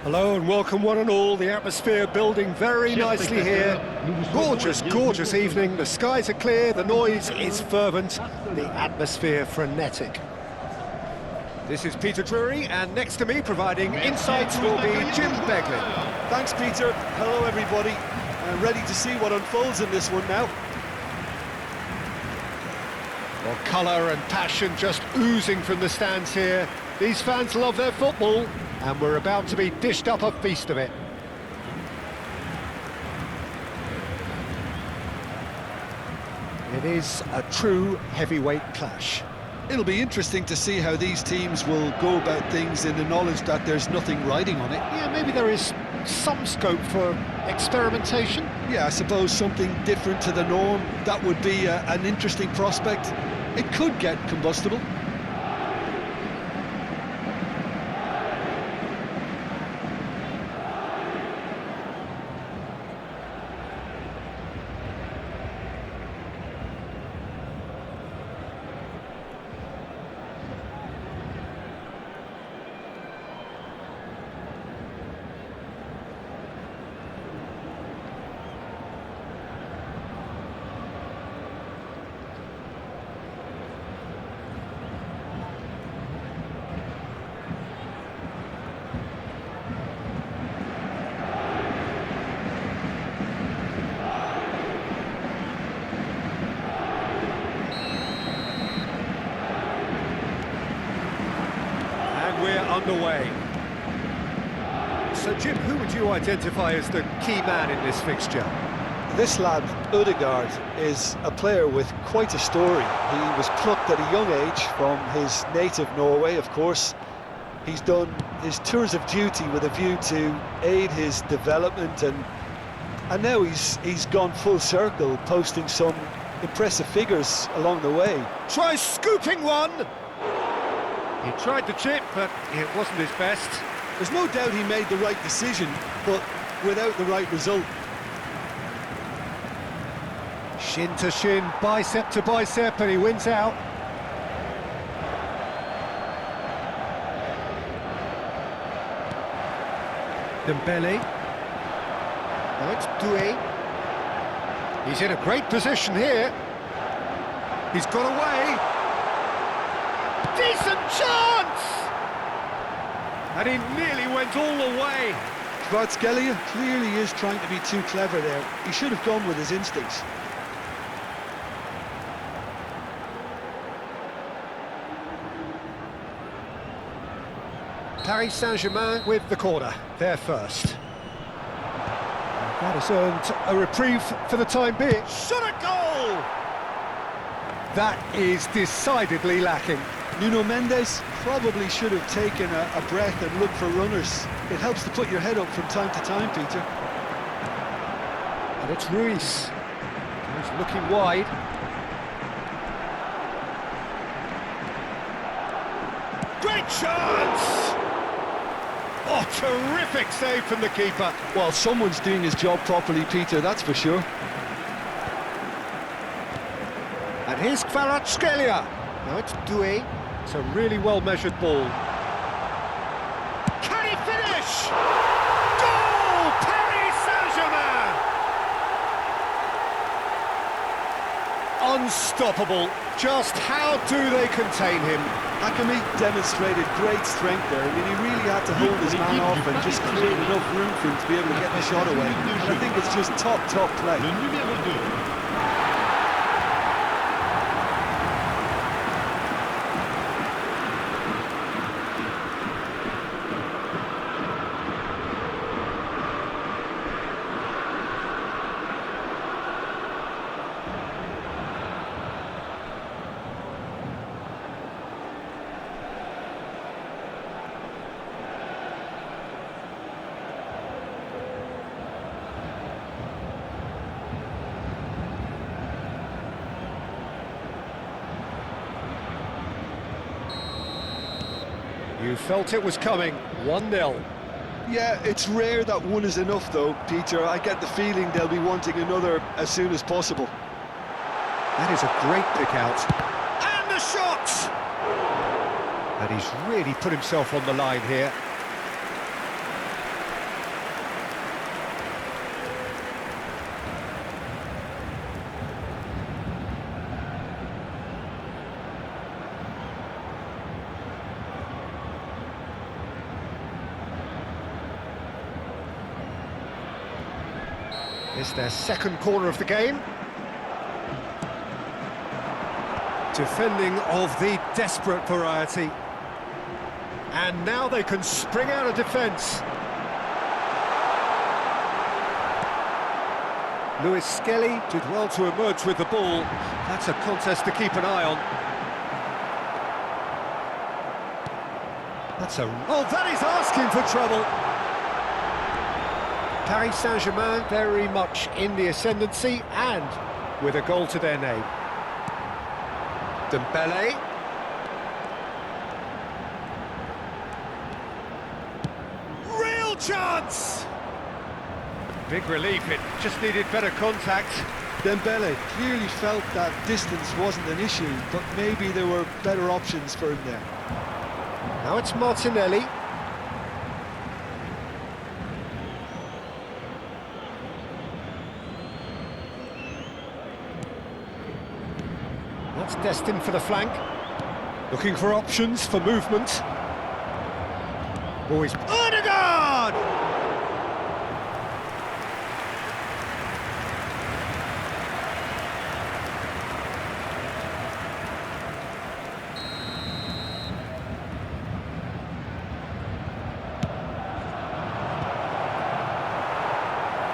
Hello and welcome one and all, the atmosphere building very nicely here. Gorgeous, gorgeous evening, the skies are clear, the noise is fervent, the atmosphere frenetic. This is Peter Drury, and next to me providing insights will be Jim Beglin. Thanks, Peter. Hello, everybody. I'm ready to see what unfolds in this one now. Well, colour and passion just oozing from the stands here. These fans love their football, and we're about to be dished up a feast of it. It is a true heavyweight clash. It'll be interesting to see how these teams will go about things in the knowledge that there's nothing riding on it. Yeah, maybe there is some scope for experimentation. Yeah, I suppose something different to the norm. That would be an interesting prospect. It could get combustible. We're underway. So, Jim, who would you identify as the key man in this fixture? This lad, Ødegaard, is a player with quite a story. He was plucked at a young age from his native Norway, of course. He's done his tours of duty with a view to aid his development, and now he's gone full circle, posting some impressive figures along the way. Tries scooping one! He tried the chip, but it wasn't his best. There's no doubt he made the right decision, but without the right result. Shin to shin, bicep to bicep, and he wins out. Dembele. Now it's Doué. He's in a great position here. He's got away. Decent chance! And he nearly went all the way. Kvaratskhelia clearly is trying to be too clever there. He should have gone with his instincts. Paris Saint-Germain with the corner, there first. That has earned a reprieve for the time being. Shot a goal! That is decidedly lacking. Nuno Mendes probably should have taken a breath and looked for runners. It helps to put your head up from time to time, Peter. And it's Ruiz. He's looking wide. Great chance! Oh, terrific save from the keeper. Well, someone's doing his job properly, Peter, that's for sure. And here's Kvaratskhelia. Now it's Doué. It's a really well-measured ball. Can he finish? Goal! Paris Saint-Germain! Unstoppable. Just how do they contain him? Hakimi demonstrated great strength there. I mean, he really had to hold his man off and just create enough room for him to be able to get the shot away. And I think it's just top play. You felt it was coming, 1-0. Yeah, it's rare that one is enough though, Peter. I get the feeling they'll be wanting another as soon as possible. That is a great pick out. And the shot! And he's really put himself on the line here. It's their second corner of the game. Defending of the desperate variety. And now they can spring out of defence. Lewis Skelly did well to emerge with the ball. That's a contest to keep an eye on. Oh, that is asking for trouble. Paris Saint-Germain very much in the ascendancy and with a goal to their name. Dembele. Real chance! Big relief, it just needed better contact. Dembele clearly felt that distance wasn't an issue, but maybe there were better options for him there. Now it's Martinelli. That's destined for the flank. Looking for options for movement. Always Odegaard!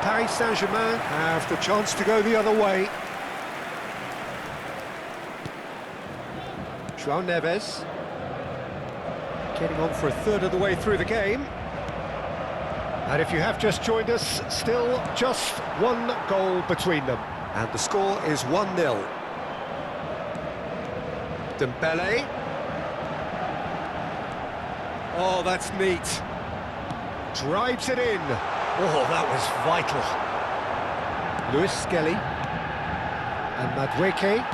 Paris Saint-Germain have the chance to go the other way. João Neves getting on for a third of the way through the game. And if you have just joined us, still just one goal between them. And the score is 1-0. Dembele. Oh, that's neat. Drives it in. Oh, that was vital. Lewis Skelly. And Madueke.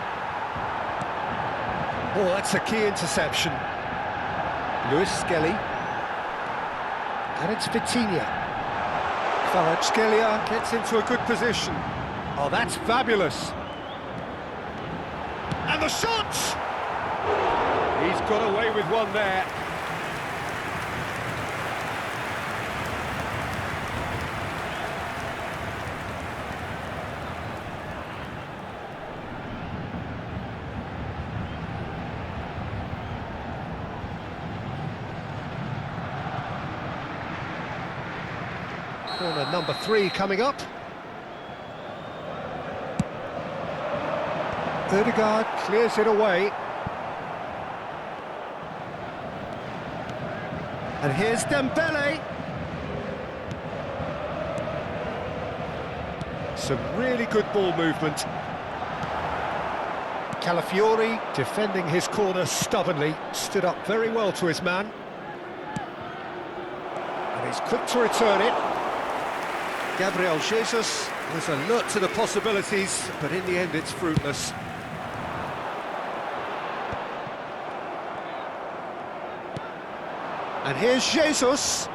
Oh, that's a key interception. Lewis Skelly. And it's Vitinha. Kvaratskhelia gets into a good position. Oh, that's fabulous. And the shot! He's got away with one there. Corner number 3 coming up. Odegaard clears it away. And here's Dembele. Some really good ball movement. Calafiori defending his corner stubbornly, stood up very well to his man. And he's quick to return it. Gabriel Jesus was alert to the possibilities, but in the end it's fruitless. And here's Jesus.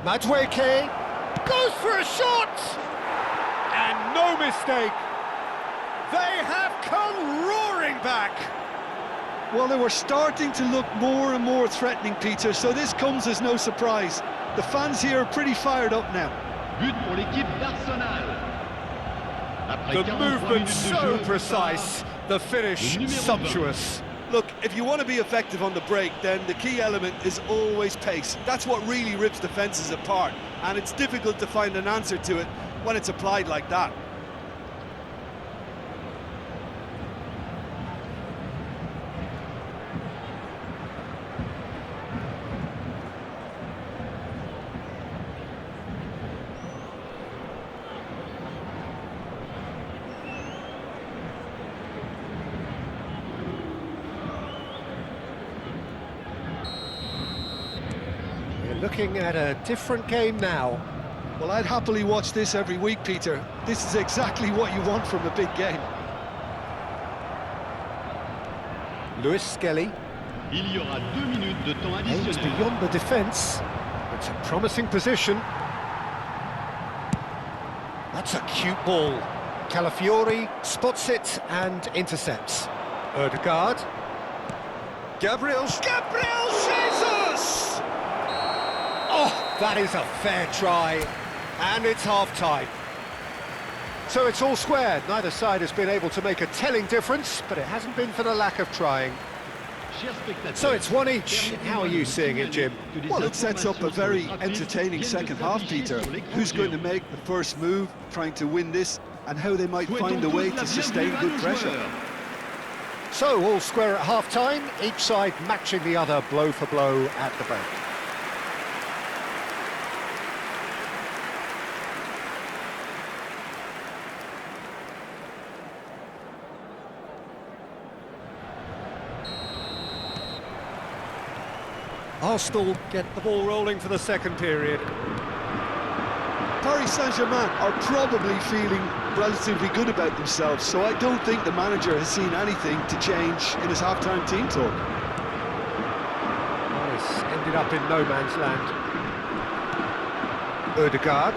Madueke goes for a shot! And no mistake. They have come roaring back. Well, they were starting to look more and more threatening, Peter, so this comes as no surprise. The fans here are pretty fired up now. But pour l'équipe d'Arsenal. The movement so precise, the finish sumptuous. Look, if you want to be effective on the break, then the key element is always pace. That's what really rips defences apart, and it's difficult to find an answer to it when it's applied like that. Looking at a different game now. Well, I'd happily watch this every week, Peter. This is exactly what you want from a big game. Lewis Skelly. Il y aura 2 minutes de temps Aims additionnel. beyond the defence. It's a promising position. That's a cute ball. Calafiori spots it and intercepts. Odegaard. Gabriel Jesus! Oh, that is a fair try. And it's half-time. So it's all square. Neither side has been able to make a telling difference, but it hasn't been for the lack of trying. So it's one each. How are you seeing it, Jim? Well, it sets up a very entertaining second half, Peter. Who's going to make the first move, trying to win this, and how they might find a way to sustain good pressure. So all square at half-time, each side matching the other blow for blow at the break. Arsenal get the ball rolling for the second period. Paris Saint-Germain are probably feeling relatively good about themselves, so I don't think the manager has seen anything to change in his half-time team talk. Paris ended up in no man's land. Odegaard.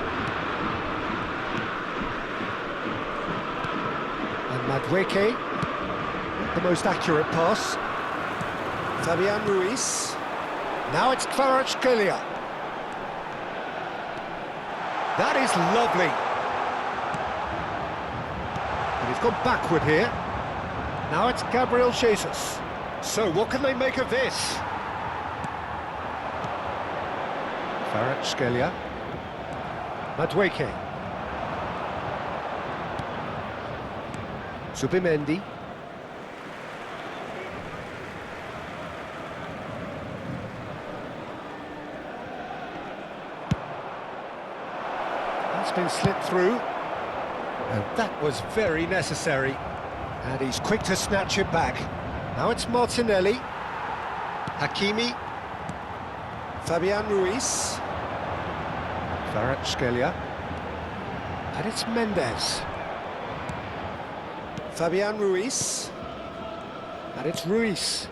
And Madueke. The most accurate pass. Fabian Ruiz. Now it's Kvaratskhelia. That is lovely. And he's gone backward here. Now it's Gabriel Jesus. So what can they make of this? Kvaratskhelia. Madueke. Zubimendi. Been slipped through, and that was very necessary, and he's quick to snatch it back. Now it's Martinelli, Hakimi, Fabian Ruiz, Kvaratskhelia, and it's Mendes, Fabian Ruiz, and it's Ruiz,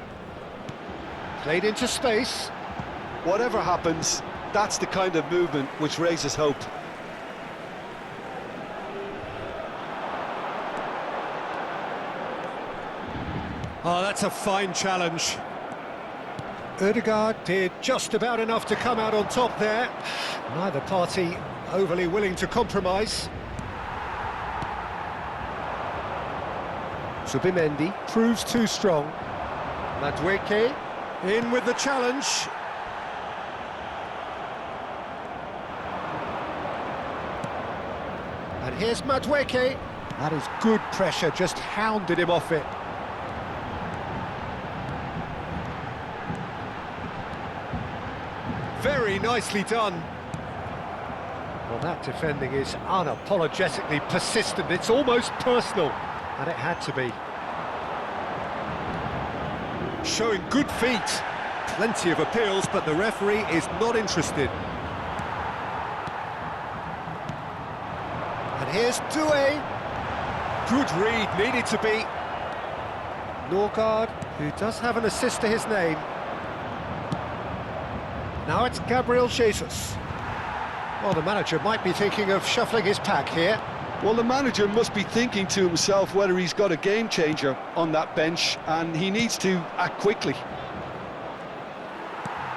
played into space. Whatever happens, that's the kind of movement which raises hope. Oh, that's a fine challenge. Odegaard did just about enough to come out on top there. Neither party overly willing to compromise. Zubimendi proves too strong. Madueke in with the challenge. And here's Madueke. That is good pressure, just hounded him off it. Very nicely done. Well, that defending is unapologetically persistent. It's almost personal, and it had to be. Showing good feet. Plenty of appeals, but the referee is not interested. And here's Doué. Good read, needed to be. Norgard, who does have an assist to his name. Now it's Gabriel Jesus. Well, the manager might be thinking of shuffling his pack here. Well, the manager must be thinking to himself whether he's got a game changer on that bench, and he needs to act quickly.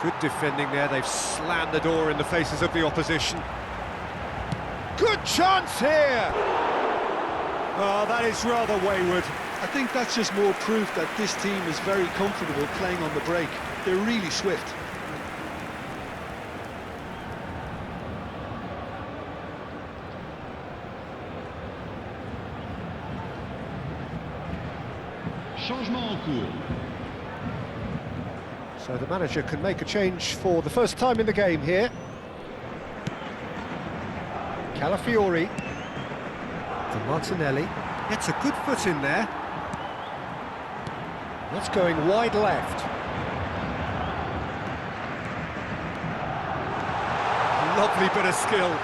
Good defending there, they've slammed the door in the faces of the opposition. Good chance here! Oh, that is rather wayward. I think that's just more proof that this team is very comfortable playing on the break. They're really swift. Changement en cours. So the manager can make a change for the first time in the game here. Calafiori. To Martinelli. Gets a good foot in there. That's going wide left. Lovely bit of skill.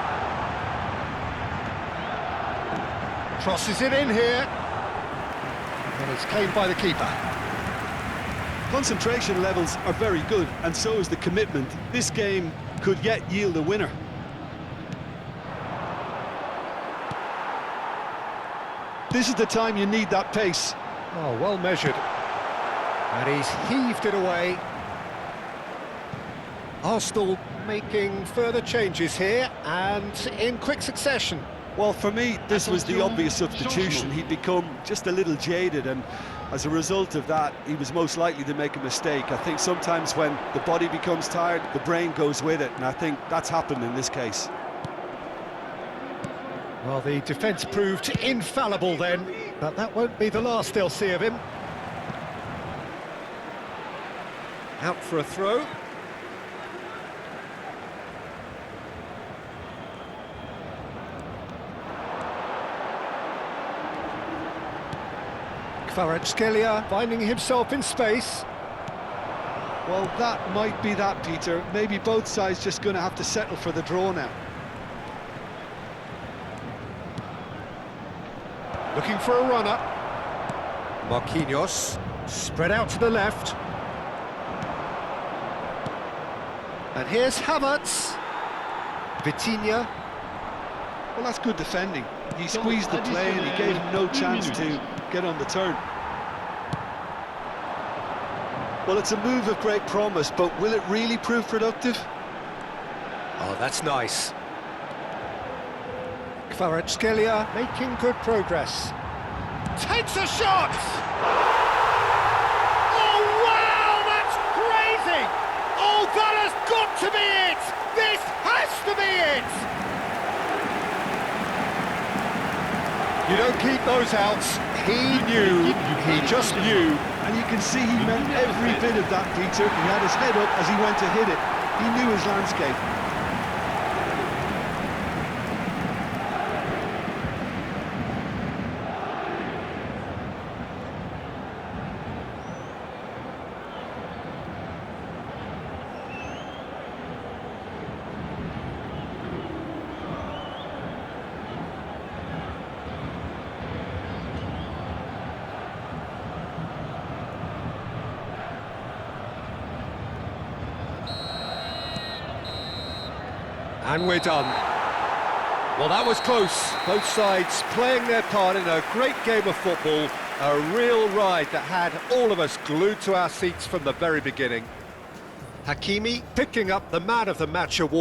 Crosses it in here. And it's claimed by the keeper. Concentration levels are very good, and so is the commitment. This game could yet yield a winner. This is the time you need that pace. Oh, well measured. And he's heaved it away. Arsenal making further changes here, and in quick succession. Well, for me, this was the obvious substitution. He'd become just a little jaded, and as a result of that, he was most likely to make a mistake. I think sometimes when the body becomes tired, the brain goes with it, and I think that's happened in this case. Well, the defence proved infallible then, but that won't be the last they'll see of him. Out for a throw. Kvaratskhelia finding himself in space. Well, that might be that, Peter. Maybe both sides just going to have to settle for the draw now. Looking for a runner. Marquinhos, spread out to the left. And here's Havertz. Vitinha. Well, that's good defending. He squeezed the play and he gave him no chance to get on the turn. Well, it's a move of great promise, but will it really prove productive? Oh, that's nice. Kvaratskhelia making good progress. Takes a shot! Oh, wow, that's crazy! Oh, that has got to be it! This has to be it! You don't keep those outs. He knew, he just knew. And you can see he meant every bit of that, Peter. He had his head up as he went to hit it. He knew his landscape. And we're done. Well, that was close. Both sides playing their part in a great game of football. A real ride that had all of us glued to our seats from the very beginning. Hakimi picking up the Man of the Match award.